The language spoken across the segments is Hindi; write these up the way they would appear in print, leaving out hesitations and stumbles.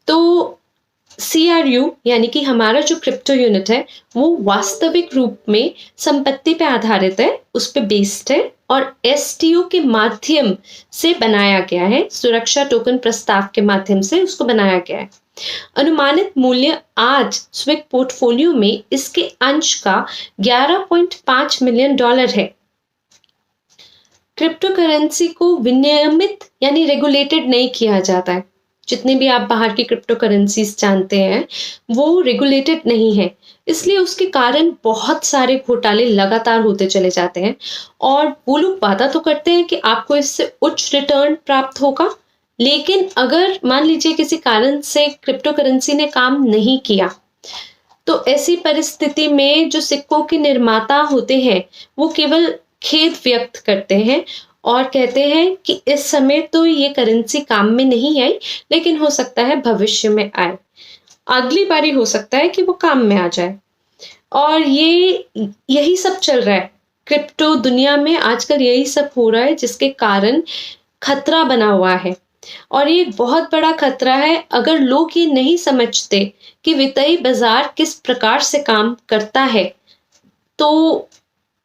तो CRU यानी कि हमारा जो क्रिप्टो यूनिट है वो वास्तविक रूप में संपत्ति पे आधारित है, उस पे बेस्ड है और STO के माध्यम से बनाया गया है, सुरक्षा टोकन प्रस्ताव के माध्यम से उसको बनाया गया है। अनुमानित मूल्य आज स्विक पोर्टफोलियो में इसके अंश का $11.5 मिलियन है। क्रिप्टो करेंसी को विनियमित यानी रेगुलेटेड नहीं किया जाता है। जितने भी आप बाहर की क्रिप्टो करेंसीज जानते हैं वो रेगुलेटेड नहीं है, इसलिए उसके कारण बहुत सारे घोटाले लगातार होते चले जाते हैं और वो लोग वादा तो करते हैं कि आपको इससे उच्च रिटर्न प्राप्त होगा, लेकिन अगर मान लीजिए किसी कारण से क्रिप्टो करेंसी ने काम नहीं किया तो ऐसी परिस्थिति में जो सिक्कों के निर्माता होते हैं वो केवल खेद व्यक्त करते हैं और कहते हैं कि इस समय तो ये करेंसी काम में नहीं आई, लेकिन हो सकता है भविष्य में आए, अगली बारी हो सकता है कि वो काम में आ जाए। और यही सब चल रहा है क्रिप्टो दुनिया में आजकल, यही सब हो रहा है जिसके कारण खतरा बना हुआ है और ये बहुत बड़ा खतरा है। अगर लोग ये नहीं समझते कि वित्तीय बाजार किस प्रकार से काम करता है तो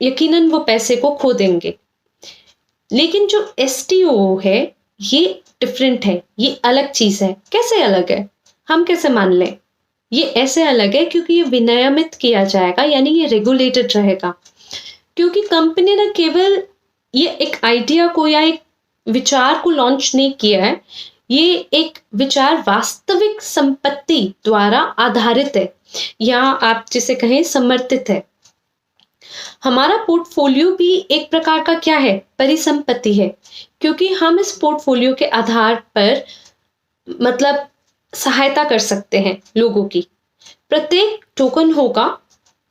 यकीनन वो पैसे को खो देंगे। लेकिन जो STO है ये डिफरेंट है, ये अलग चीज है। कैसे अलग है, हम कैसे मान लें? ये ऐसे अलग है क्योंकि ये विनियमित किया जाएगा, यानी ये रेगुलेटेड रहेगा। क्योंकि कंपनी ने केवल ये एक आइडिया को या एक विचार को लॉन्च नहीं किया है, ये एक विचार वास्तविक संपत्ति द्वारा आधारित है या आप जिसे कहें समर्थित है। हमारा पोर्टफोलियो भी एक प्रकार का क्या है, परिसंपत्ति है, क्योंकि हम इस पोर्टफोलियो के आधार पर मतलब सहायता कर सकते हैं लोगों की। प्रत्येक टोकन होगा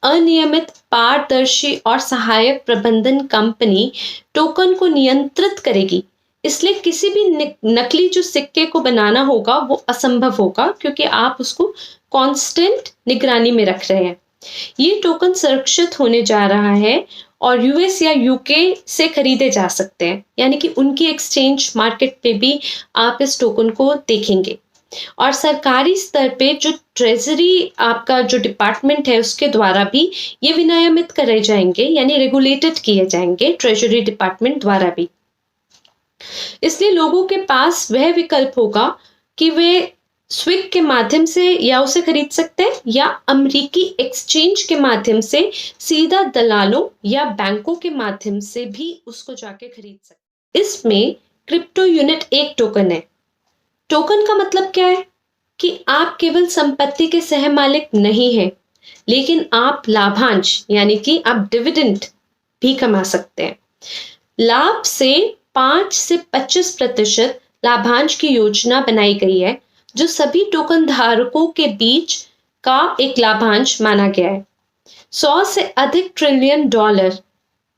अनियमित, पारदर्शी और सहायक प्रबंधन कंपनी टोकन को नियंत्रित करेगी, इसलिए किसी भी नकली जो सिक्के को बनाना होगा वो असंभव होगा क्योंकि आप उसको कांस्टेंट निगरानी में रख रहे हैं। ये टोकन सुरक्षित होने जा रहा है और US या UK से खरीदे जा सकते हैं, यानी कि उनकी एक्सचेंज मार्केट पे भी आप इस टोकन को देखेंगे। और सरकारी स्तर पे जो ट्रेजरी आपका जो डिपार्टमेंट है उसके द्वारा भी ये विनियमित करे जाएंगे, यानी रेगुलेटेड किए जाएंगे ट्रेजरी डिपार्टमेंट द्वारा भी। इसलिए लोगों के पास वह विकल्प होगा कि वे स्विक के माध्यम से या उसे खरीद सकते हैं या अमेरिकी एक्सचेंज के माध्यम से सीधा दलालों या बैंकों के माध्यम से भी उसको जाके खरीद सकते हैं। इसमें क्रिप्टो यूनिट एक टोकन है। टोकन का मतलब क्या है कि आप केवल संपत्ति के सह मालिक नहीं हैं, लेकिन आप लाभांश यानी कि आप डिविडेंड भी कमा सकते हैं। लाभ से 5 से 25% लाभांश की योजना बनाई गई है जो सभी टोकन धारकों के बीच का एक लाभांश माना गया है। 100 से अधिक ट्रिलियन $,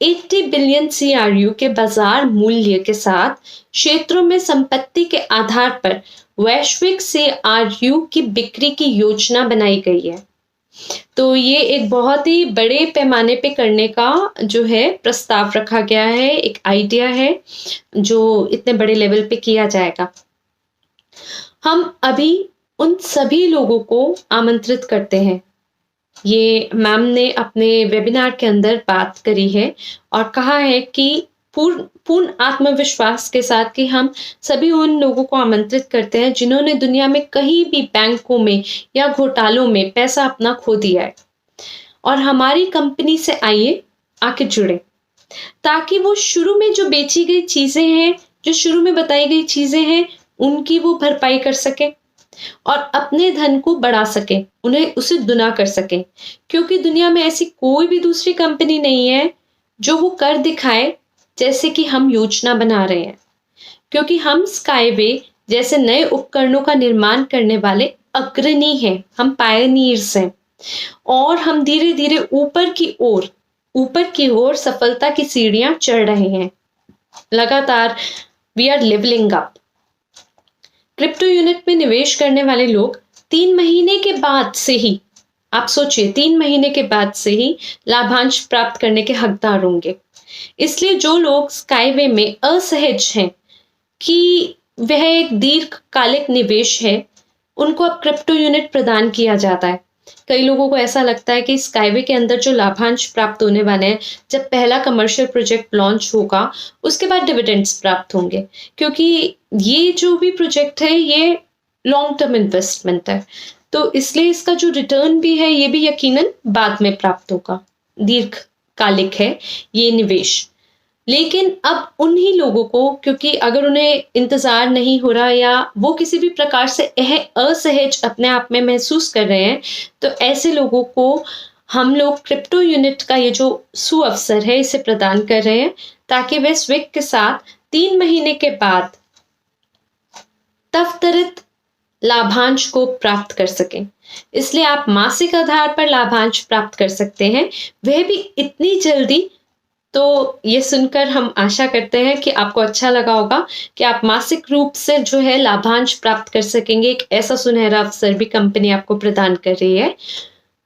80 बिलियन CRU के बाजार मूल्य के साथ क्षेत्रों में संपत्ति के आधार पर वैश्विक CRU की बिक्री की योजना बनाई गई है। तो ये एक बहुत ही बड़े पैमाने पे करने का जो है प्रस्ताव रखा गया है, एक आइडिया है जो इतने बड़े लेवल पे किया जाएगा। हम अभी उन सभी लोगों को आमंत्रित करते हैं। ये मैम ने अपने वेबिनार के अंदर बात करी है और कहा है कि पूर्ण आत्मविश्वास के साथ कि हम सभी उन लोगों को आमंत्रित करते हैं जिन्होंने दुनिया में कहीं भी बैंकों में या घोटालों में पैसा अपना खो दिया है और हमारी कंपनी से आके जुड़े, ताकि वो शुरू में जो बेची गई चीजें हैं, जो शुरू में बताई गई चीजें हैं, उनकी वो भरपाई कर सके और अपने धन को बढ़ा सके, उन्हें उसे दुना कर सके। क्योंकि दुनिया में ऐसी कोई भी दूसरी कंपनी नहीं है जो वो कर दिखाए जैसे कि हम योजना बना रहे हैं। क्योंकि हम स्काईवे जैसे नए उपकरणों का निर्माण करने वाले अग्रणी हैं, हम पायनियर्स हैं और हम धीरे धीरे ऊपर की ओर सफलता की सीढ़ियां चढ़ रहे हैं। लगातार we are levelling up. Crypto unit में निवेश करने वाले लोग 3 महीने के बाद से ही, आप सोचिए 3 महीने के बाद से ही लाभांश प्राप्त करने के हकदार होंगे। इसलिए जो लोग स्काईवे में असहज हैं कि वह एक दीर्घकालिक निवेश है, उनको अब क्रिप्टो यूनिट प्रदान किया जाता है। कई लोगों को ऐसा लगता है कि स्काईवे के अंदर जो लाभांश प्राप्त होने वाले हैं, जब पहला कमर्शियल प्रोजेक्ट लॉन्च होगा, उसके बाद डिविडेंड्स प्राप्त होंगे, क्योंकि ये जो भी प्रोजेक्ट है ये लॉन्ग टर्म इन्वेस्टमेंट है। तो इसलिए इसका जो रिटर्न भी है ये भी यकीनन बाद में प्राप्त होगा, दीर्घकालिक है ये निवेश। लेकिन अब उन्हीं लोगों को, क्योंकि अगर उन्हें इंतज़ार नहीं हो रहा या वो किसी भी प्रकार से असहज अपने आप में महसूस कर रहे हैं, तो ऐसे लोगों को हम लोग क्रिप्टो यूनिट का ये जो सुअवसर है इसे प्रदान कर रहे हैं, ताकि वे स्विग के साथ 3 महीने के बाद त्वरित लाभांश को प्राप्त कर सकें। इसलिए आप मासिक आधार पर लाभांश प्राप्त कर सकते हैं, वह भी इतनी जल्दी। तो ये सुनकर हम आशा करते हैं कि आपको अच्छा लगा होगा कि आप मासिक रूप से जो है लाभांश प्राप्त कर सकेंगे। एक ऐसा सुनहरा अवसर भी कंपनी आपको प्रदान कर रही है।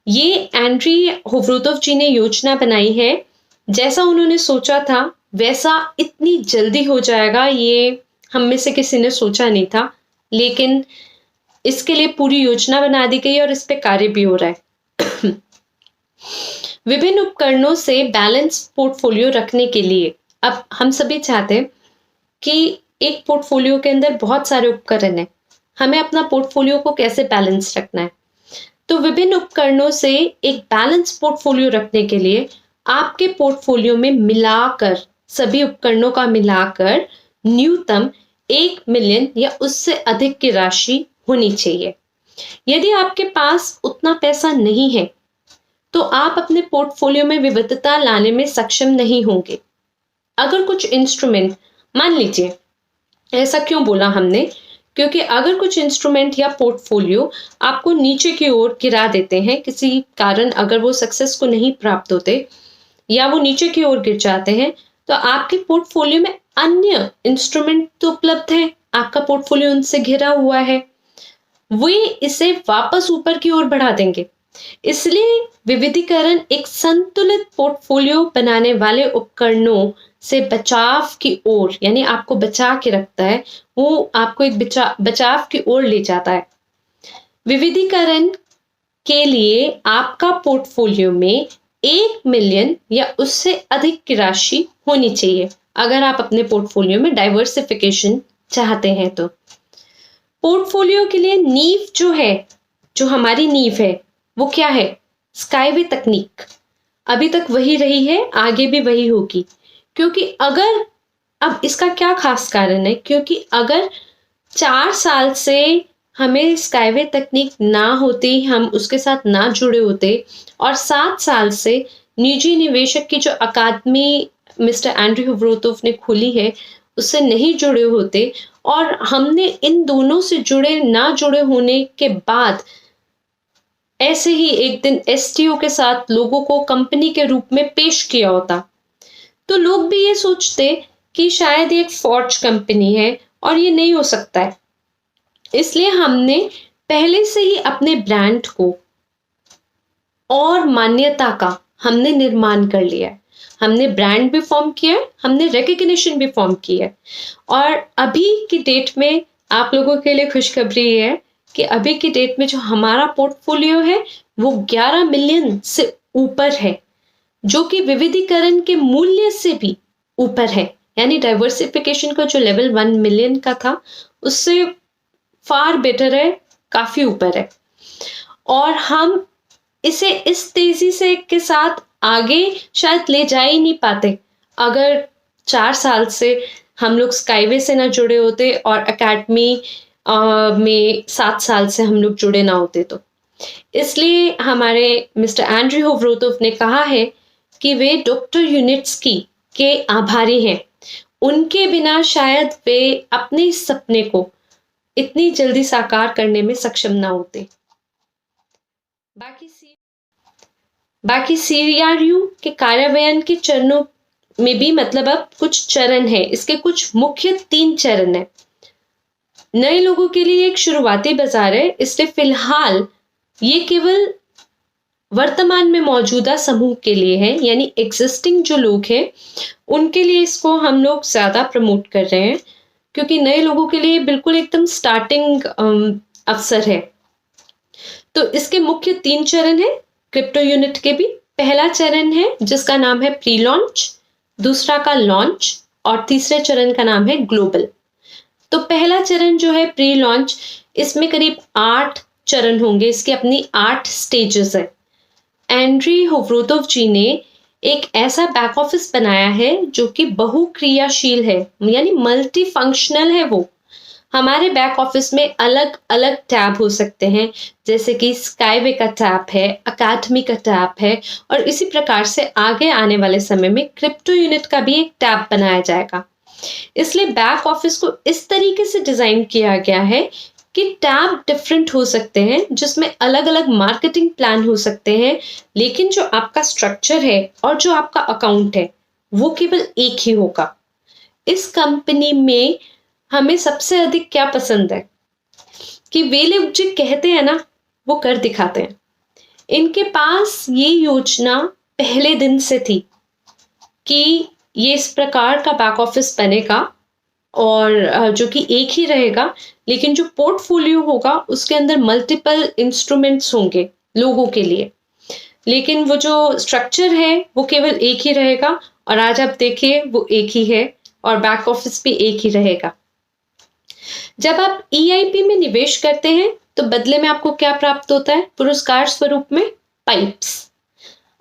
ये एंड्री होवरोतोव जी ने योजना बनाई है। जैसा उन्होंने सोचा था वैसा इतनी जल्दी हो जाएगा, ये हम में से किसी ने सोचा नहीं था। लेकिन इसके लिए पूरी योजना बना दी गई और इस पे कार्य भी हो रहा है। विभिन्न उपकरणों से बैलेंस पोर्टफोलियो रखने के लिए अब हम सभी चाहते हैं कि एक पोर्टफोलियो के अंदर बहुत सारे उपकरण हैं, हमें अपना पोर्टफोलियो को कैसे बैलेंस रखना है। तो विभिन्न उपकरणों से एक बैलेंस पोर्टफोलियो रखने के लिए आपके पोर्टफोलियो में मिलाकर, सभी उपकरणों का मिलाकर न्यूनतम 1 मिलियन या उससे अधिक की राशि होनी चाहिए। यदि आपके पास उतना पैसा नहीं है तो आप अपने पोर्टफोलियो में विविधता लाने में सक्षम नहीं होंगे। अगर कुछ इंस्ट्रूमेंट, मान लीजिए, ऐसा क्यों बोला हमने, क्योंकि अगर कुछ इंस्ट्रूमेंट या पोर्टफोलियो आपको नीचे की ओर गिरा देते हैं, किसी कारण अगर वो सक्सेस को नहीं प्राप्त होते या वो नीचे की ओर गिर जाते हैं, तो आपके पोर्टफोलियो में अन्य इंस्ट्रूमेंट तो उपलब्ध है, आपका पोर्टफोलियो उनसे घिरा हुआ है, वे इसे वापस ऊपर की ओर बढ़ा देंगे। इसलिए विविधीकरण एक संतुलित पोर्टफोलियो बनाने वाले उपकरणों से बचाव की ओर, यानी आपको बचा के रखता है, वो आपको एक बचाव की ओर ले जाता है। विविधीकरण के लिए आपका पोर्टफोलियो में 1 मिलियन या उससे अधिक की राशि होनी चाहिए, अगर आप अपने पोर्टफोलियो में डाइवर्सिफिकेशन चाहते हैं। तो पोर्टफोलियो के लिए नींव जो है, जो हमारी नींव है, वो क्या है? स्काईवे तकनीक अभी तक वही रही है, आगे भी वही होगी। क्योंकि अगर, अब इसका क्या खास कारण है, क्योंकि अगर 4 साल से हमें स्काईवे तकनीक ना होती, हम उसके साथ ना जुड़े होते, और 7 साल से निजी निवेशक की जो अकादमी मिस्टर एंड्री होवरोतोव ने खोली है उससे नहीं जुड़े होते, और हमने इन दोनों से ना जुड़े होने के बाद ऐसे ही एक दिन एसटीओ के साथ लोगों को कंपनी के रूप में पेश किया होता, तो लोग भी ये सोचते कि शायद ये एक फॉर्ज कंपनी है और ये नहीं हो सकता है। इसलिए हमने पहले से ही अपने ब्रांड को और मान्यता का हमने निर्माण कर लिया है। हमने ब्रांड भी फॉर्म किया है, हमने रिकग्निशन भी फॉर्म की है। और अभी की डेट में आप लोगों के लिए खुशखबरी है कि अभी की डेट में जो हमारा पोर्टफोलियो है वो 11 मिलियन से ऊपर है, जो कि विविधीकरण के मूल्य से भी ऊपर है। यानी डाइवर्सिफिकेशन का जो लेवल 1 मिलियन का था उससे फार बेटर है, काफी ऊपर है। और हम इसे इस तेजी से के साथ आगे शायद ले जा ही नहीं पाते अगर 4 साल से हम लोग स्काईवे से ना जुड़े होते और अकेडमी में 7 साल से हम लोग जुड़े ना होते। तो इसलिए हमारे मिस्टर एंड्री होवरोतोव ने कहा है कि वे डॉक्टर यूनिट्स्की के आभारी हैं। उनके बिना शायद वे अपने इस सपने को इतनी जल्दी साकार करने में सक्षम ना होते। बाकी सीआरयू के कार्यान्वयन के चरणों में भी, मतलब अब कुछ चरण है, इसके कुछ मुख्य 3 चरण है। नए लोगों के लिए एक शुरुआती बाजार है, इसलिए फिलहाल ये केवल वर्तमान में मौजूदा समूह के लिए है, यानी एग्जिस्टिंग जो लोग हैं उनके लिए इसको हम लोग ज्यादा प्रमोट कर रहे हैं, क्योंकि नए लोगों के लिए बिल्कुल एकदम स्टार्टिंग अवसर है। तो इसके मुख्य 3 चरण हैं क्रिप्टो यूनिट के भी। पहला चरण है जिसका नाम है प्री लॉन्च, दूसरा का लॉन्च और तीसरे चरण का नाम है ग्लोबल। तो पहला चरण जो है प्री लॉन्च, इसमें करीब 8 चरण होंगे, इसकी अपनी 8 स्टेजेस है। एंड्री होवरोतोव जी ने एक ऐसा बैक ऑफिस बनाया है जो कि बहुक्रियाशील है, यानी मल्टी फंक्शनल है। वो हमारे बैक ऑफिस में अलग अलग टैब हो सकते हैं, जैसे कि स्काईवे का टैब है, अकादमी का टैब है, और इसी प्रकार से आगे आने वाले समय में क्रिप्टो यूनिट का भी एक टैब बनाया जाएगा। इसलिए बैक ऑफिस को इस तरीके से डिजाइन किया गया है कि टैब डिफरेंट हो सकते हैं, जिसमें अलग अलग मार्केटिंग प्लान हो सकते हैं, लेकिन जो आपका स्ट्रक्चर है और जो आपका अकाउंट है वो केवल एक ही होगा। इस कंपनी में हमें सबसे अधिक क्या पसंद है कि वे लोग जो कहते हैं ना वो कर दिखाते हैं। इनके पास ये योजना पहले दिन से थी कि ये इस प्रकार का बैक ऑफिस बनेगा और जो कि एक ही रहेगा, लेकिन जो पोर्टफोलियो होगा उसके अंदर मल्टीपल इंस्ट्रूमेंट्स होंगे लोगों के लिए, लेकिन वो जो स्ट्रक्चर है वो केवल एक ही रहेगा। और आज आप देखिए वो एक ही है और बैक ऑफिस भी एक ही रहेगा। जब आप EIP में निवेश करते हैं तो बदले में आपको क्या प्राप्त होता है? पुरस्कार स्वरूप में पाइप्स।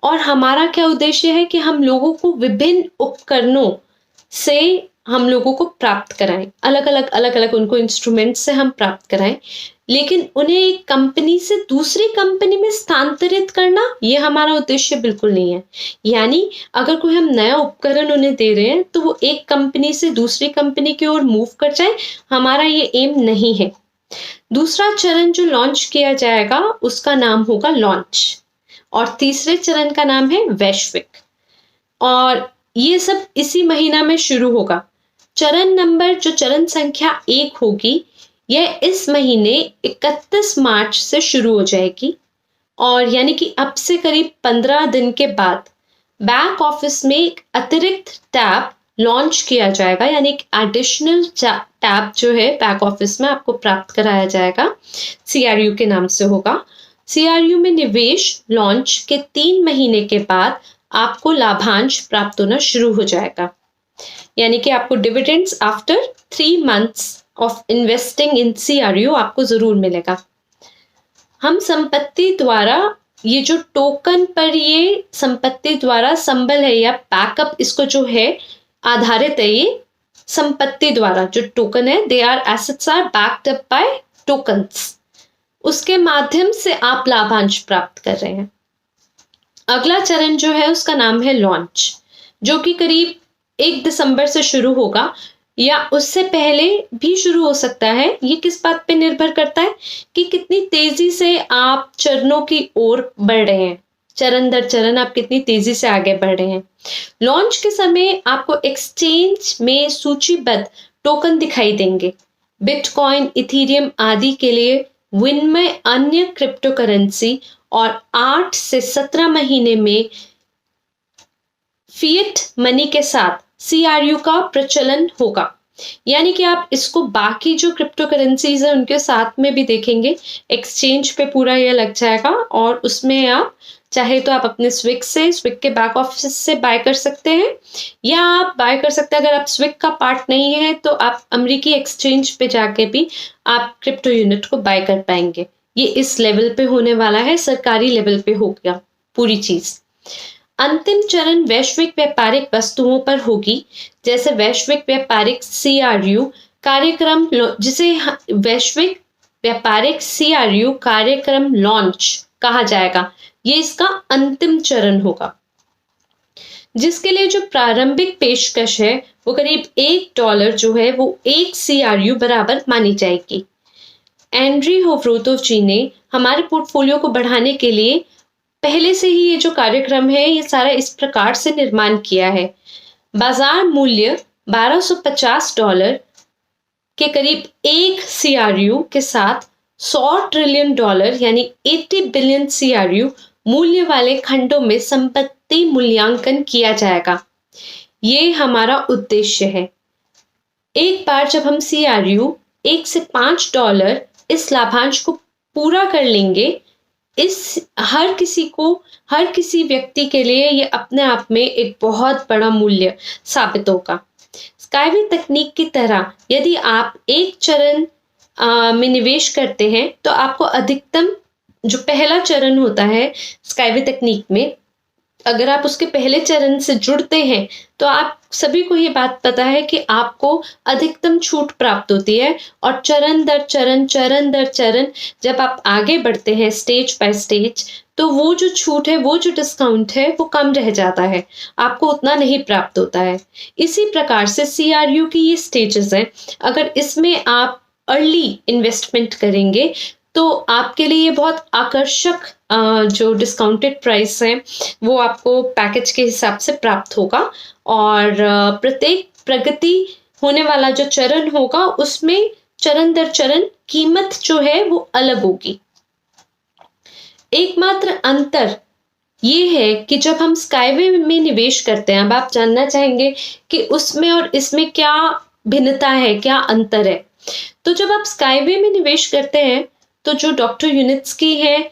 और हमारा क्या उद्देश्य है कि हम लोगों को विभिन्न उपकरणों से हम लोगों को प्राप्त कराएं, अलग अलग उनको इंस्ट्रूमेंट से हम प्राप्त कराएं, लेकिन उन्हें एक कंपनी से दूसरी कंपनी में स्थानांतरित करना ये हमारा उद्देश्य बिल्कुल नहीं है। यानी अगर कोई हम नया उपकरण उन्हें दे रहे हैं तो वो एक कंपनी से दूसरी कंपनी की ओर मूव कर जाए, हमारा ये एम नहीं है। दूसरा चरण जो लॉन्च किया जाएगा उसका नाम होगा लॉन्च, और तीसरे चरण का नाम है वैश्विक, और ये सब इसी महीना में शुरू होगा। चरण नंबर जो चरण संख्या 1 होगी यह इस महीने 31 मार्च से शुरू हो जाएगी, और यानी कि अब से करीब 15 दिन के बाद बैक ऑफिस में एक अतिरिक्त टैब लॉन्च किया जाएगा, यानी एक एडिशनल टैब जो है बैक ऑफिस में आपको प्राप्त कराया जाएगा, CRU के नाम से होगा। CRU में निवेश लॉन्च के 3 महीने के बाद आपको लाभांश प्राप्त होना शुरू हो जाएगा, यानी कि आपको dividends after 3 months of investing in CRU आपको जरूर मिलेगा। हम संपत्ति द्वारा ये जो टोकन पर ये संपत्ति द्वारा संबल है या बैकअप, इसको जो है आधारित है, ये संपत्ति द्वारा जो टोकन है, they are assets are backed up by tokens, उसके माध्यम से आप लाभांश प्राप्त कर रहे हैं। अगला चरण जो है उसका नाम है लॉन्च, जो कि करीब 1 दिसंबर से शुरू होगा या उससे पहले भी शुरू हो सकता है। ये किस बात पे निर्भर करता है कि कितनी तेजी से आप चरणों की ओर बढ़ रहे हैं, चरण दर चरण आप कितनी तेजी से आगे बढ़ रहे हैं। लॉन्च के समय आपको एक्सचेंज में सूचीबद्ध टोकन दिखाई देंगे। बिटकॉइन, इथेरियम आदि के लिए विनिमय अन्य क्रिप्टो करेंसी, और 8 से 17 महीने में फिएट मनी के साथ CRU का प्रचलन होगा। यानी कि आप इसको बाकी जो क्रिप्टो करेंसीज है उनके साथ में भी देखेंगे। एक्सचेंज पे पूरा ये लग जाएगा, और उसमें आप चाहे तो आप अपने स्विक के बैक ऑफिस से बाय कर सकते हैं, या आप बाय कर सकते हैं, अगर आप स्विक का पार्ट नहीं है तो आप अमेरिकी एक्सचेंज पे जाके भी आप क्रिप्टो यूनिट को बाय कर पाएंगे। ये इस लेवल पे होने वाला है, सरकारी लेवल पे हो गया पूरी चीज। अंतिम चरण वैश्विक व्यापारिक वस्तुओं पर होगी, जैसे वैश्विक व्यापारिक CRU कार्यक्रम, जिसे वैश्विक व्यापारिक CRU कार्यक्रम लॉन्च कहा जाएगा। ये इसका अंतिम चरण होगा, जिसके लिए जो प्रारंभिक पेशकश है वो करीब $1 जो है वो 1 CRU बराबर मानी जाएगी। एंड्री होवरोतोव जी ने हमारे पोर्टफोलियो को बढ़ाने के लिए पहले से ही ये जो कार्यक्रम है ये सारा इस प्रकार से निर्माण किया है। बाजार मूल्य $1250 के करीब 1 CRU के साथ $100 ट्रिलियन यानी 80 बिलियन CRU मूल्य वाले खंडों में संपत्ति मूल्यांकन किया जाएगा। ये हमारा उद्देश्य है। एक बार जब हम CRU $1 से $5 इस लाभांश को पूरा कर लेंगे, इस हर किसी व्यक्ति के लिए ये अपने आप में एक बहुत बड़ा मूल्य साबित होगा। स्काईवे तकनीक की तरह यदि आप एक चरण में निवेश करते हैं तो आपको अधिकतम जो पहला चरण होता है स्काईवे तकनीक में, अगर आप उसके पहले चरण से जुड़ते हैं तो आप सभी को ये बात पता है कि आपको अधिकतम छूट प्राप्त होती है, और चरण दर चरण जब आप आगे बढ़ते हैं स्टेज बाय स्टेज, तो वो जो छूट है, वो जो डिस्काउंट है, वो कम रह जाता है, आपको उतना नहीं प्राप्त होता है। इसी प्रकार से CRU की ये स्टेजेस हैं, अगर इसमें आप अर्ली इन्वेस्टमेंट करेंगे तो आपके लिए ये बहुत आकर्षक जो डिस्काउंटेड प्राइस है वो आपको पैकेज के हिसाब से प्राप्त होगा, और प्रत्येक प्रगति होने वाला जो चरण होगा उसमें चरण दर चरण कीमत जो है वो अलग होगी। एकमात्र अंतर ये है कि जब हम स्काईवे में निवेश करते हैं, अब आप जानना चाहेंगे कि उसमें और इसमें क्या भिन्नता है, क्या अंतर है। तो जब आप स्काईवे में निवेश करते हैं तो जो डॉक्टर यूनिट्स्की है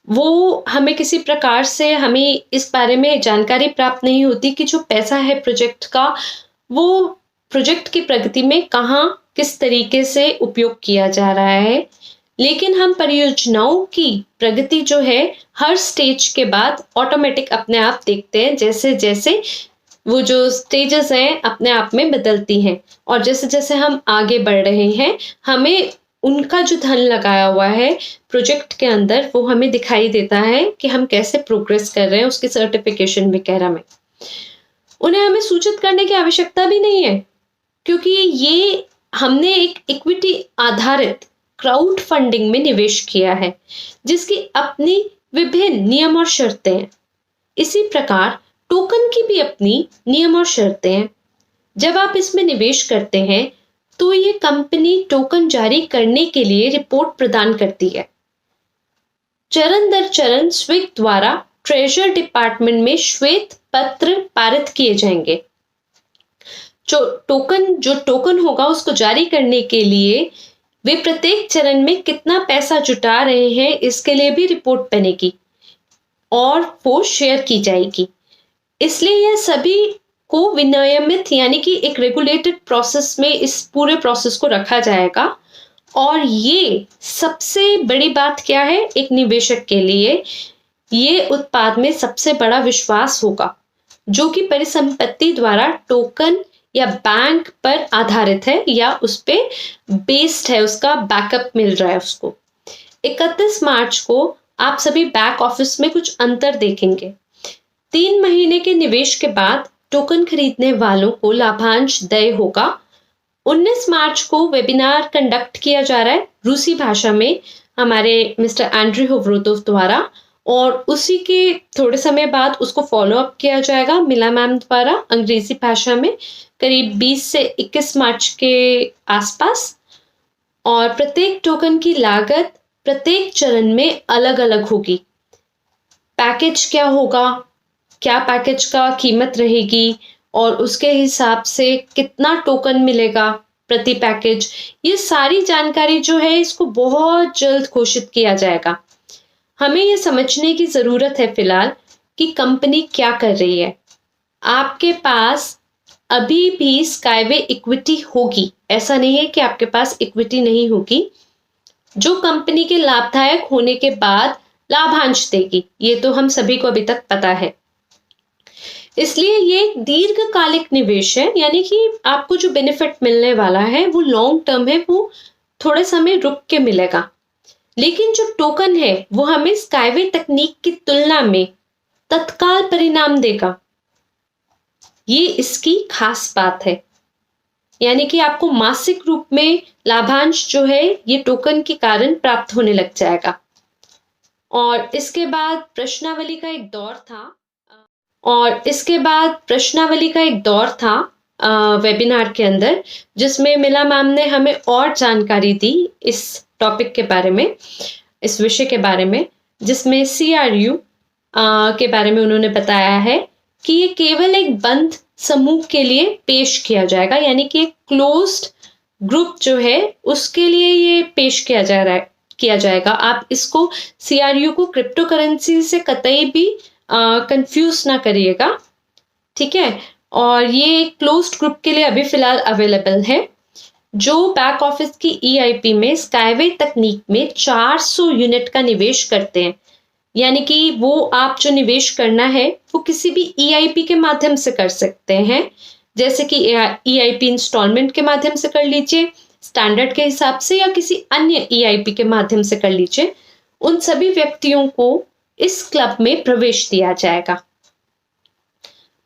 वो हमें किसी प्रकार से हमें इस बारे में जानकारी प्राप्त नहीं होती कि जो पैसा है प्रोजेक्ट का वो प्रोजेक्ट की प्रगति में कहाँ किस तरीके से उपयोग किया जा रहा है। लेकिन हम परियोजनाओं की प्रगति जो है हर स्टेज के बाद ऑटोमेटिक अपने आप देखते हैं, जैसे जैसे वो जो स्टेजेस हैं अपने आप में बदलती हैं, और जैसे जैसे हम आगे बढ़ रहे हैं हमें उनका जो धन लगाया हुआ है प्रोजेक्ट के अंदर वो हमें दिखाई देता है कि हम कैसे प्रोग्रेस कर रहे हैं उसकी सर्टिफिकेशन वगैरह में। उन्हें हमें सूचित करने की आवश्यकता भी नहीं है, क्योंकि ये हमने एक इक्विटी आधारित क्राउड फंडिंग में निवेश किया है जिसकी अपनी विभिन्न नियम और शर्तें हैं। इसी प्रकार टोकन की भी अपनी नियम और शर्तें हैं। जब आप इसमें निवेश करते हैं तो ये कंपनी टोकन जारी करने के लिए रिपोर्ट प्रदान करती है। चरण दर चरण स्विग द्वारा ट्रेजर डिपार्टमेंट में श्वेत पत्र पारित किए जाएंगे। जो टोकन होगा उसको जारी करने के लिए वे प्रत्येक चरण में कितना पैसा जुटा रहे हैं इसके लिए भी रिपोर्ट बनेगी और वो शेयर की जाएगी। इसलिए यह सभी को विनियमित यानी कि एक रेगुलेटेड प्रोसेस में इस पूरे प्रोसेस को रखा जाएगा। और ये सबसे बड़ी बात क्या है, एक निवेशक के लिए ये उत्पाद में सबसे बड़ा विश्वास होगा जो कि परिसंपत्ति द्वारा टोकन या बैंक पर आधारित है या उस पे बेस्ड है, उसका बैकअप मिल रहा है उसको। 31 मार्च को आप सभी बैक ऑफिस में कुछ अंतर देखेंगे। 3 महीने के निवेश के बाद टोकन खरीदने वालों को लाभांश देय होगा। 19 मार्च को वेबिनार कंडक्ट किया जा रहा है रूसी भाषा में हमारे मिस्टर एंड्री होवरोतोव द्वारा, और उसी के थोड़े समय बाद उसको फॉलो अप किया जाएगा मिला मैम द्वारा अंग्रेजी भाषा में करीब 20 से 21 मार्च के आसपास। और प्रत्येक टोकन की लागत प्रत्येक चरण में अलग अलग होगी। पैकेज क्या होगा, क्या पैकेज का कीमत रहेगी और उसके हिसाब से कितना टोकन मिलेगा प्रति पैकेज, ये सारी जानकारी जो है इसको बहुत जल्द घोषित किया जाएगा। हमें ये समझने की ज़रूरत है फिलहाल कि कंपनी क्या कर रही है। आपके पास अभी भी स्काईवे इक्विटी होगी, ऐसा नहीं है कि आपके पास इक्विटी नहीं होगी, जो कंपनी के लाभदायक होने के बाद लाभांश देगी। ये तो हम सभी को अभी तक पता है। इसलिए ये एक दीर्घकालिक निवेश है, यानी कि आपको जो बेनिफिट मिलने वाला है वो लॉन्ग टर्म है, वो थोड़े समय रुक के मिलेगा। लेकिन जो टोकन है वो हमें स्काईवे तकनीक की तुलना में तत्काल परिणाम देगा। ये इसकी खास बात है, यानी कि आपको मासिक रूप में लाभांश जो है ये टोकन के कारण प्राप्त होने लग जाएगा। और इसके बाद प्रश्नावली का एक दौर था वेबिनार के अंदर, जिसमें मिला मैम ने हमें और जानकारी दी इस टॉपिक के बारे में, इस विषय के बारे में, जिसमें CRU के बारे में उन्होंने बताया है कि ये केवल एक बंद समूह के लिए पेश किया जाएगा, यानी कि एक क्लोज्ड ग्रुप जो है उसके लिए ये पेश किया जाएगा। आप इसको CRU को क्रिप्टो करेंसी से कतई भी कंफ्यूज ना करिएगा, ठीक है। और ये क्लोज्ड ग्रुप के लिए अभी फिलहाल अवेलेबल है, जो बैक ऑफिस की EIP में स्काईवे तकनीक में 400 यूनिट का निवेश करते हैं। यानी कि वो आप जो निवेश करना है वो किसी भी EIP के माध्यम से कर सकते हैं, जैसे कि EIP इंस्टॉलमेंट के माध्यम से कर लीजिए, स्टैंडर्ड के हिसाब से, या किसी अन्य EIP के माध्यम से कर लीजिए। उन सभी व्यक्तियों को इस क्लब में प्रवेश दिया जाएगा।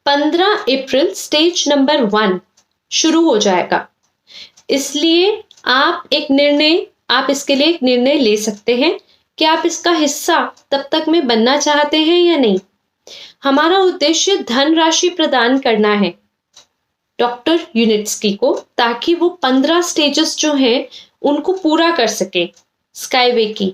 15 अप्रैल स्टेज नंबर 1 शुरू हो जाएगा, इसलिए आप इसके लिए एक निर्णय ले सकते हैं कि आप इसका हिस्सा तब तक में बनना चाहते हैं या नहीं। हमारा उद्देश्य धनराशि प्रदान करना है डॉक्टर यूनिट्स्की को, ताकि वो 15 स्टेजेस जो हैं उनको पूरा कर सके स्काईवे की।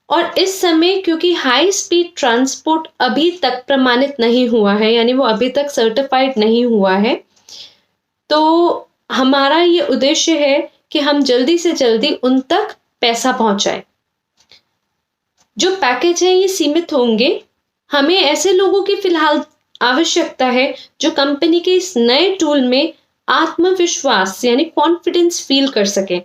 और इस समय क्योंकि हाई स्पीड ट्रांसपोर्ट अभी तक प्रमाणित नहीं हुआ है, यानी वो अभी तक सर्टिफाइड नहीं हुआ है, तो हमारा ये उद्देश्य है कि हम जल्दी से जल्दी उन तक पैसा पहुंचाएं। जो पैकेज है ये सीमित होंगे। हमें ऐसे लोगों की फिलहाल आवश्यकता है जो कंपनी के इस नए टूल में आत्मविश्वास यानी कॉन्फिडेंस फील कर सके।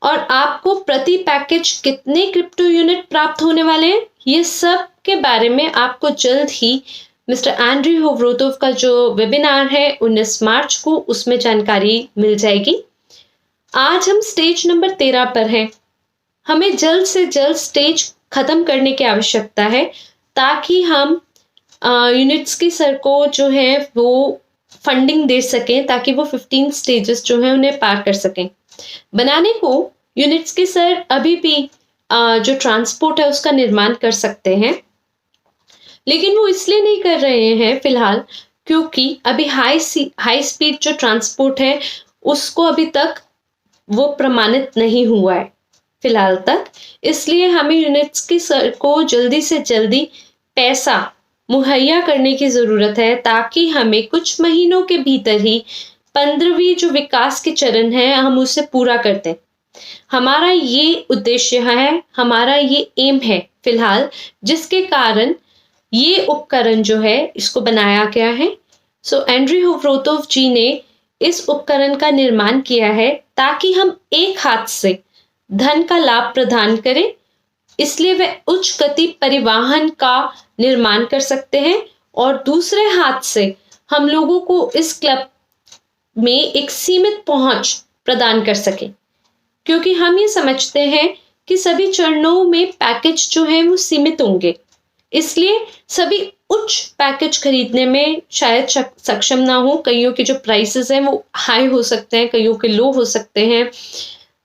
और आपको प्रति पैकेज कितने क्रिप्टो यूनिट प्राप्त होने वाले हैं, ये सब के बारे में आपको जल्द ही मिस्टर एंड्रयू होवरोतोव का जो वेबिनार है 19 मार्च को, उसमें जानकारी मिल जाएगी। आज हम स्टेज नंबर 13 पर हैं। हमें जल्द से जल्द स्टेज खत्म करने की आवश्यकता है, ताकि हम यूनिट्स की सर को जो है वो फंडिंग दे सकें, ताकि वो 15 स्टेजेस जो हैं उन्हें पार कर सकें। बनाने को यूनिट्स के सर अभी भी जो ट्रांसपोर्ट है उसका निर्माण कर सकते हैं, लेकिन वो इसलिए नहीं कर रहे हैं फिलहाल क्योंकि अभी हाई स्पीड जो ट्रांसपोर्ट है उसको अभी तक वो प्रमाणित नहीं हुआ है फिलहाल तक। इसलिए हमें यूनिट्स के सर को जल्दी से जल्दी पैसा मुहैया करने की ज़रूरत है, ताकि हमें कुछ महीनों के भीतर ही 15वीं जो विकास के चरण है हम उसे पूरा कर दें। हमारा ये उद्देश्य है, हमारा ये एम है फिलहाल, जिसके कारण ये उपकरण जो है इसको बनाया गया है। सो एंड्रयू होवरोतोव जी ने इस उपकरण का निर्माण किया है ताकि हम एक हाथ से धन का लाभ प्रदान करें, इसलिए वे उच्च गति परिवहन का निर्माण कर सकते हैं, और दूसरे हाथ से हम लोगों को इस क्लब में एक सीमित पहुंच प्रदान कर सके, क्योंकि हम ये समझते हैं कि सभी चरणों में पैकेज जो है वो सीमित होंगे। इसलिए सभी उच्च पैकेज खरीदने में शायद सक्षम ना हो। कईयों के जो प्राइसेस हैं वो हाई हो सकते हैं, कईयों के लो हो सकते हैं।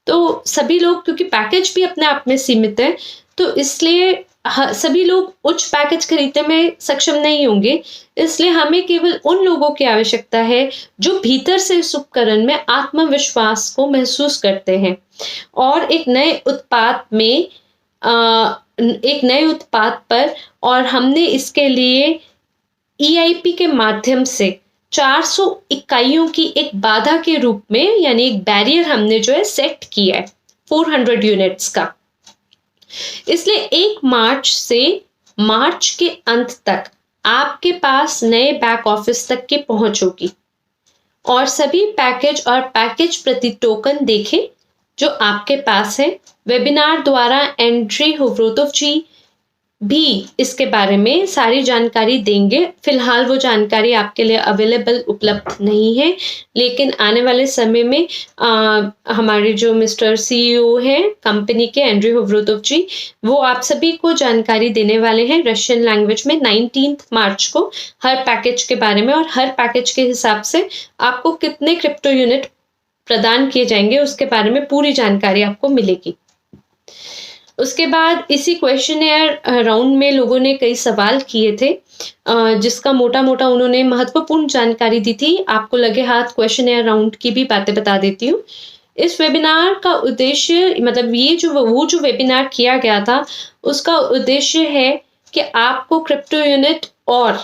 तो सभी लोग, क्योंकि पैकेज भी अपने आप में सीमित है, तो इसलिए सभी लोग उच्च पैकेज खरीदने में सक्षम नहीं होंगे। इसलिए हमें केवल उन लोगों की आवश्यकता है जो भीतर से इस उपकरण में आत्मविश्वास को महसूस करते हैं और एक नए उत्पाद पर, और हमने इसके लिए EIP के माध्यम से 400 इकाइयों की एक बाधा के रूप में, यानी एक बैरियर हमने जो है सेट किया है 400 यूनिट्स का। इसलिए 1 मार्च से मार्च के अंत तक आपके पास नए बैक ऑफिस तक की पहुंच होगी, और सभी पैकेज और पैकेज प्रति टोकन देखें जो आपके पास है। वेबिनार द्वारा एंड्रयू होवरोतोव जी भी इसके बारे में सारी जानकारी देंगे। फिलहाल वो जानकारी आपके लिए उपलब्ध नहीं है, लेकिन आने वाले समय में हमारे जो मिस्टर CEO हैं कंपनी के एंड्रयू होवरोतोव जी, वो आप सभी को जानकारी देने वाले हैं रशियन लैंग्वेज में 19 मार्च को, हर पैकेज के बारे में, और हर पैकेज के हिसाब से आपको कितने क्रिप्टो यूनिट प्रदान किए जाएंगे उसके बारे में पूरी जानकारी आपको मिलेगी। उसके बाद इसी क्वेश्चनेयर राउंड में लोगों ने कई सवाल किए थे, जिसका मोटा मोटा उन्होंने महत्वपूर्ण जानकारी दी थी। आपको लगे हाथ क्वेश्चनेयर राउंड की भी बातें बता देती हूँ। इस वेबिनार का उद्देश्य, मतलब ये जो वेबिनार किया गया था उसका उद्देश्य है कि आपको क्रिप्टो यूनिट और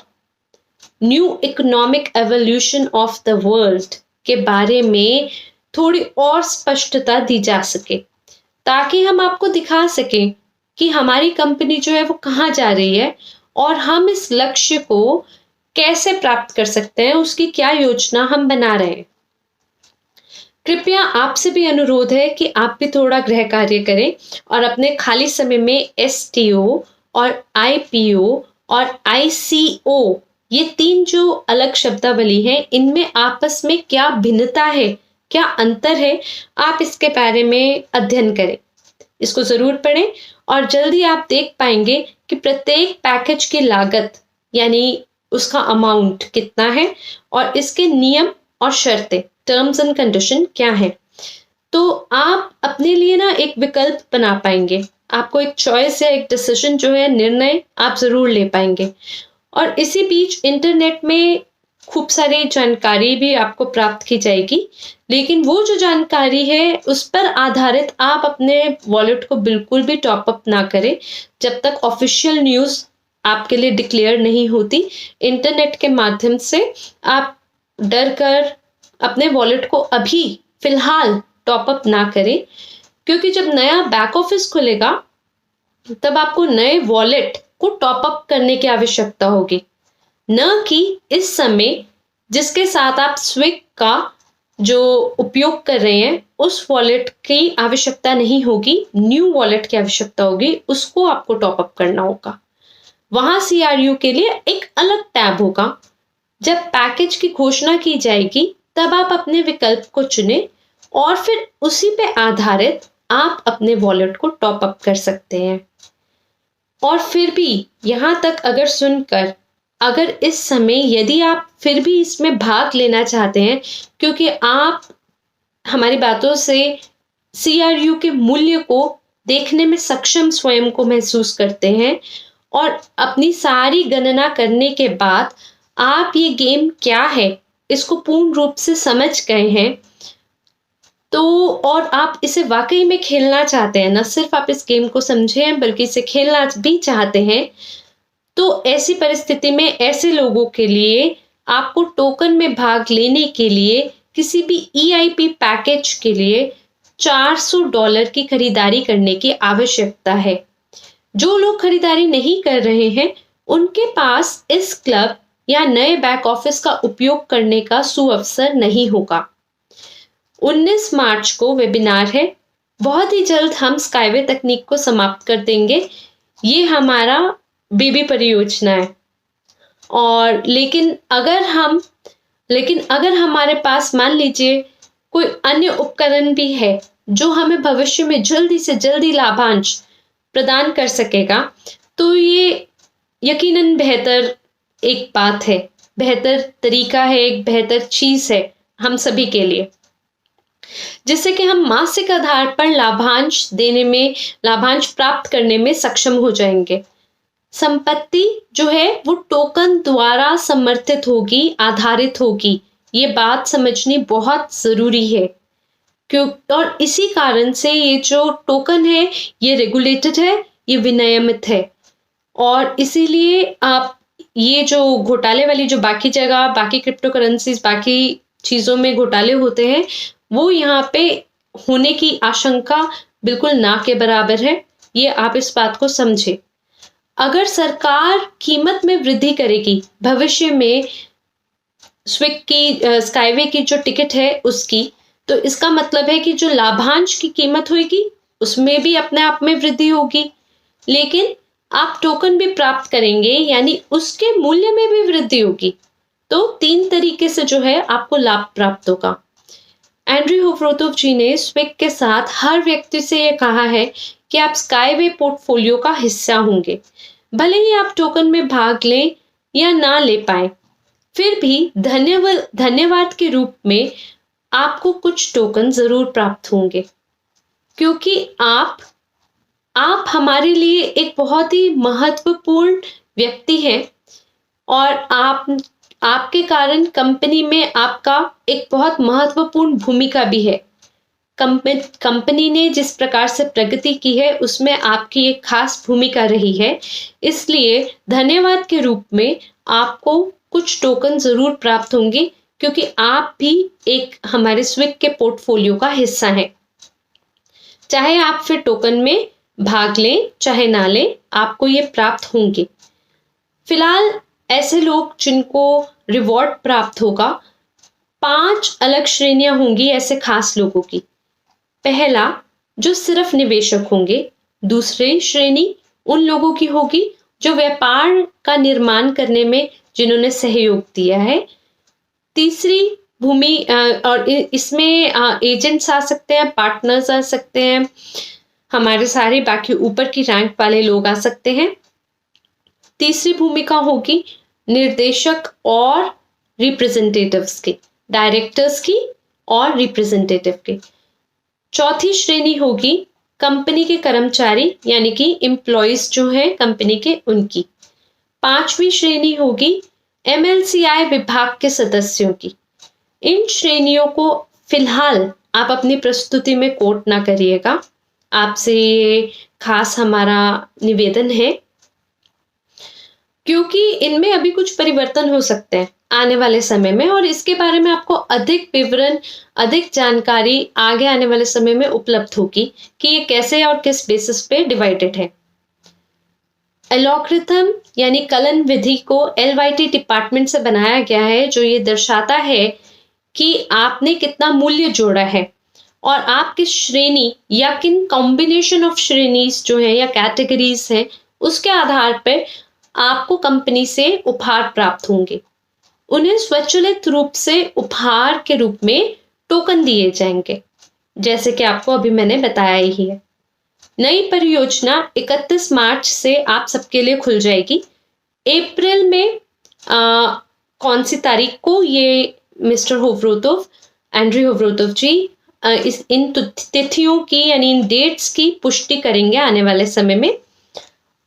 new economic evolution of the world के बारे में थोड़ी और स्पष्टता दी जा सके, ताकि हम आपको दिखा सकें कि हमारी कंपनी जो है वो कहाँ जा रही है और हम इस लक्ष्य को कैसे प्राप्त कर सकते हैं, उसकी क्या योजना हम बना रहे हैं। कृपया आपसे भी अनुरोध है कि आप भी थोड़ा गृह कार्य करें और अपने खाली समय में एसटीओ और आईपीओ और आईसीओ, ये 3 जो अलग शब्दावली हैं, इनमें आपस में क्या भिन्नता है, क्या अंतर है, आप इसके बारे में अध्ययन करें। इसको ज़रूर पढ़ें और जल्दी आप देख पाएंगे कि प्रत्येक पैकेज की लागत यानी उसका अमाउंट कितना है और इसके नियम और शर्तें, टर्म्स एंड कंडीशन क्या है। तो आप अपने लिए ना एक विकल्प बना पाएंगे, आपको एक चॉइस या एक डिसीजन जो है, निर्णय आप ज़रूर ले पाएंगे। और इसी बीच इंटरनेट में खूब सारी जानकारी भी आपको प्राप्त की जाएगी, लेकिन वो जो जानकारी है उस पर आधारित आप अपने वॉलेट को बिल्कुल भी टॉपअप ना करें जब तक ऑफिशियल न्यूज़ आपके लिए डिक्लेयर नहीं होती। इंटरनेट के माध्यम से आप डर कर अपने वॉलेट को अभी फिलहाल टॉपअप ना करें, क्योंकि जब नया बैक ऑफिस खुलेगा तब आपको नए वॉलेट को टॉपअप करने की आवश्यकता होगी, न कि इस समय जिसके साथ आप स्विग का जो उपयोग कर रहे हैं उस वॉलेट की आवश्यकता नहीं होगी, न्यू वॉलेट की आवश्यकता होगी, उसको आपको टॉपअप करना होगा। वहां CRU के लिए एक अलग टैब होगा। जब पैकेज की घोषणा की जाएगी तब आप अपने विकल्प को चुनें और फिर उसी पे आधारित आप अपने वॉलेट को टॉपअप कर सकते हैं। और फिर भी यहाँ तक अगर सुनकर, अगर इस समय यदि आप फिर भी इसमें भाग लेना चाहते हैं, क्योंकि आप हमारी बातों से CRU के मूल्य को देखने में सक्षम स्वयं को महसूस करते हैं और अपनी सारी गणना करने के बाद आप ये गेम क्या है इसको पूर्ण रूप से समझ गए हैं, तो और आप इसे वाकई में खेलना चाहते हैं, न सिर्फ आप इस गेम को समझे हैं बल्कि इसे खेलना भी चाहते हैं, तो ऐसी परिस्थिति में ऐसे लोगों के लिए आपको टोकन में भाग लेने के लिए किसी भी EIP पैकेज के लिए $400 की खरीदारी करने की आवश्यकता है। जो लोग खरीदारी नहीं कर रहे हैं उनके पास इस क्लब या नए बैक ऑफिस का उपयोग करने का सुअवसर नहीं होगा। 19 मार्च को वेबिनार है। बहुत ही जल्द हम स्काईवे तकनीक को समाप्त कर देंगे। ये हमारा बेबी परियोजना है और लेकिन अगर हमारे पास मान लीजिए कोई अन्य उपकरण भी है जो हमें भविष्य में जल्दी से जल्दी लाभांश प्रदान कर सकेगा, तो ये यकीनन बेहतर एक बात है, बेहतर तरीका है, एक बेहतर चीज है हम सभी के लिए, जिससे कि हम मासिक आधार पर लाभांश प्राप्त करने में सक्षम हो जाएंगे। संपत्ति जो है वो टोकन द्वारा समर्थित होगी, आधारित होगी। ये बात समझनी बहुत जरूरी है और इसी कारण से ये जो टोकन है ये रेगुलेटेड है, ये विनियमित है और इसीलिए आप ये जो घोटाले वाली जो बाकी जगह बाकी क्रिप्टो करेंसीज बाकी चीज़ों में घोटाले होते हैं वो यहाँ पे होने की आशंका बिल्कुल ना के बराबर है। ये आप इस बात को समझे। अगर सरकार कीमत में वृद्धि करेगी भविष्य में स्विग की स्काईवे की जो टिकट है उसकी, तो इसका मतलब है कि जो लाभांश की कीमत होगी उसमें भी अपने आप में वृद्धि होगी, लेकिन आप टोकन भी प्राप्त करेंगे यानी उसके मूल्य में भी वृद्धि होगी। तो 3 तरीके से जो है आपको लाभ प्राप्त होगा। एंड्रयू होवरोतोव जी ने स्विग के साथ हर व्यक्ति से यह कहा है कि आप स्काईवे पोर्टफोलियो का हिस्सा होंगे, भले ही आप टोकन में भाग लें या ना ले पाए, फिर भी धन्यवाद के रूप में आपको कुछ टोकन जरूर प्राप्त होंगे, क्योंकि आप हमारे लिए एक बहुत ही महत्वपूर्ण व्यक्ति हैं और आपके कारण कंपनी में आपका एक बहुत महत्वपूर्ण भूमिका भी है। कंपनी ने जिस प्रकार से प्रगति की है उसमें आपकी एक खास भूमिका रही है, इसलिए धन्यवाद के रूप में आपको कुछ टोकन जरूर प्राप्त होंगे। क्योंकि आप भी एक हमारे स्विक के पोर्टफोलियो का हिस्सा हैं। चाहे आप फिर टोकन में भाग लें चाहे ना लें, आपको ये प्राप्त होंगे। फिलहाल ऐसे लोग जिनको रिवॉर्ड प्राप्त होगा, 5 अलग श्रेणियां होंगी ऐसे खास लोगों की। पहला, जो सिर्फ निवेशक होंगे। दूसरी श्रेणी उन लोगों की होगी जो व्यापार का निर्माण करने में जिन्होंने सहयोग दिया है। तीसरी भूमि और इसमें एजेंट्स आ सकते हैं, पार्टनर्स आ सकते हैं, हमारे सारे बाकी ऊपर की रैंक वाले लोग आ सकते हैं। तीसरी भूमिका होगी निर्देशक और रिप्रेजेंटेटिव्स की, डायरेक्टर्स की और रिप्रेजेंटेटिव की। चौथी श्रेणी होगी कंपनी के कर्मचारी यानी कि एम्प्लॉयज जो हैं कंपनी के, उनकी। पांचवी श्रेणी होगी एमएलसीआई विभाग के सदस्यों की। इन श्रेणियों को फिलहाल आप अपनी प्रस्तुति में कोट ना करिएगा, आपसे ये खास हमारा निवेदन है, क्योंकि इनमें अभी कुछ परिवर्तन हो सकते हैं आने वाले समय में, और इसके बारे में आपको अधिक विवरण, अधिक जानकारी आगे आने वाले समय में उपलब्ध होगी कि ये कैसे और किस बेसिस पे डिवाइडेड है। एल्गोरिथम यानी कलन विधि को एलवाईटी डिपार्टमेंट से बनाया गया है, जो ये दर्शाता है कि आपने कितना मूल्य जोड़ा है और आप किस श्रेणी या किन कॉम्बिनेशन ऑफ श्रेणीज जो है या कैटेगरीज है, उसके आधार पर आपको कंपनी से उपहार प्राप्त होंगे। उन्हें स्वचालित रूप से उपहार के रूप में टोकन दिए जाएंगे, जैसे कि आपको अभी मैंने बताया ही है। नई परियोजना 31 मार्च से आप सबके लिए खुल जाएगी। अप्रैल में कौन सी तारीख को ये मिस्टर होवरोतोव, एंड्री होवरोतोव जी इन तिथियों की यानी इन डेट्स की पुष्टि करेंगे आने वाले समय में,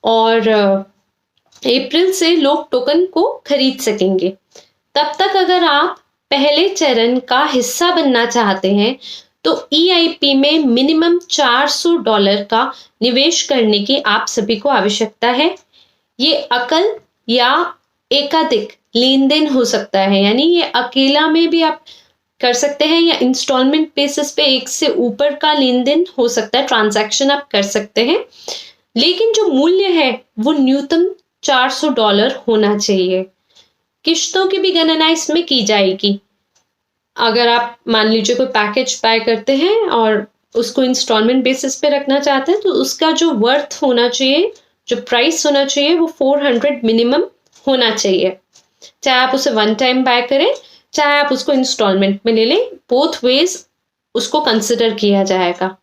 और अप्रैल से लोग टोकन को खरीद सकेंगे। तब तक अगर आप पहले चरण का हिस्सा बनना चाहते हैं तो EIP में मिनिमम $400 का निवेश करने की आप सभी को आवश्यकता है। ये एकल या एकाधिक लेन देन हो सकता है, यानी ये अकेला में भी आप कर सकते हैं या इंस्टॉलमेंट बेसिस पे एक से ऊपर का लेन देन हो सकता है, ट्रांजैक्शन आप कर सकते हैं, लेकिन जो मूल्य है वो न्यूनतम $400 होना चाहिए। किश्तों की भी गणना इसमें की जाएगी। अगर आप मान लीजिए कोई पैकेज बाय करते हैं और उसको इंस्टॉलमेंट बेसिस पे रखना चाहते हैं, तो उसका जो वर्थ होना चाहिए, जो प्राइस होना चाहिए, वो 400 मिनिमम होना चाहिए। चाहे आप उसे वन टाइम बाय करें, चाहे आप उसको इंस्टॉलमेंट में ले लें, बोथ वेज उसको कंसिडर किया जाएगा।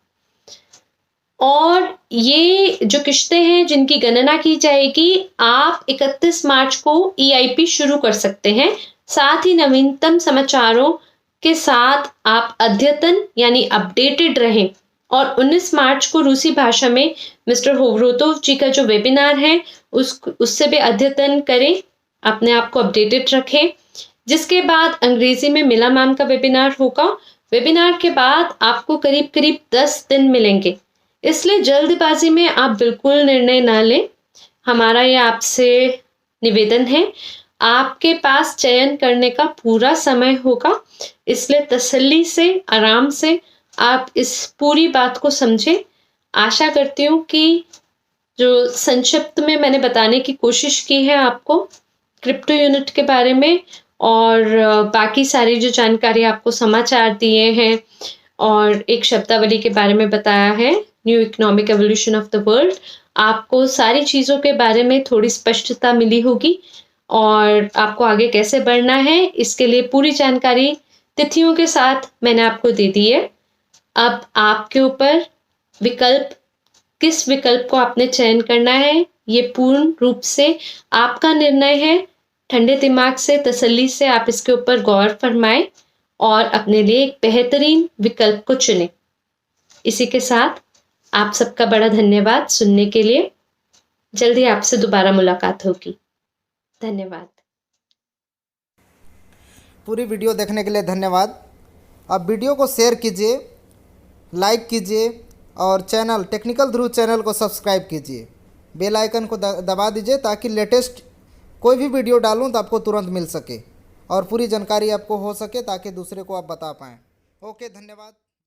और ये जो किश्तें हैं जिनकी गणना की जाएगी, आप 31 मार्च को EIP शुरू कर सकते हैं। साथ ही नवीनतम समाचारों के साथ आप अद्यतन यानी अपडेटेड रहें, और 19 मार्च को रूसी भाषा में मिस्टर होवरोतोव जी का जो वेबिनार है उससे भी अद्यतन करें, अपने आप को अपडेटेड रखें। जिसके बाद अंग्रेजी में मिला मैम का वेबिनार होगा। वेबिनार के बाद आपको करीब करीब 10 दिन मिलेंगे, इसलिए जल्दबाजी में आप बिल्कुल निर्णय ना लें। हमारा ये आपसे निवेदन है, आपके पास चयन करने का पूरा समय होगा, इसलिए तसल्ली से, आराम से आप इस पूरी बात को समझें। आशा करती हूँ कि जो संक्षिप्त में मैंने बताने की कोशिश की है आपको क्रिप्टो यूनिट के बारे में, और बाकी सारी जो जानकारी आपको समाचार दिए हैं और एक शब्दावली के बारे में बताया है, new economic evolution of the world, आपको सारी चीज़ों के बारे में थोड़ी स्पष्टता मिली होगी, और आपको आगे कैसे बढ़ना है इसके लिए पूरी जानकारी तिथियों के साथ मैंने आपको दे दी है। अब आपके ऊपर विकल्प, किस विकल्प को आपने चयन करना है, ये पूर्ण रूप से आपका निर्णय है। ठंडे दिमाग से, तसल्ली से आप इसके ऊपर गौर फरमाएं और अपने लिए एक बेहतरीन विकल्प को चुनें। इसी के साथ आप सबका बड़ा धन्यवाद सुनने के लिए। जल्दी आपसे दोबारा मुलाकात होगी। धन्यवाद। पूरी वीडियो देखने के लिए धन्यवाद। आप वीडियो को शेयर कीजिए, लाइक कीजिए और चैनल टेक्निकल ध्रुव चैनल को सब्सक्राइब कीजिए। बेल आइकन को दबा दीजिए ताकि लेटेस्ट कोई भी वीडियो डालूं तो आपको तुरंत मिल सके। और पूरी जानकारी आपको हो सके ताकि दूसरे को आप बता पाएँ। ओके, धन्यवाद।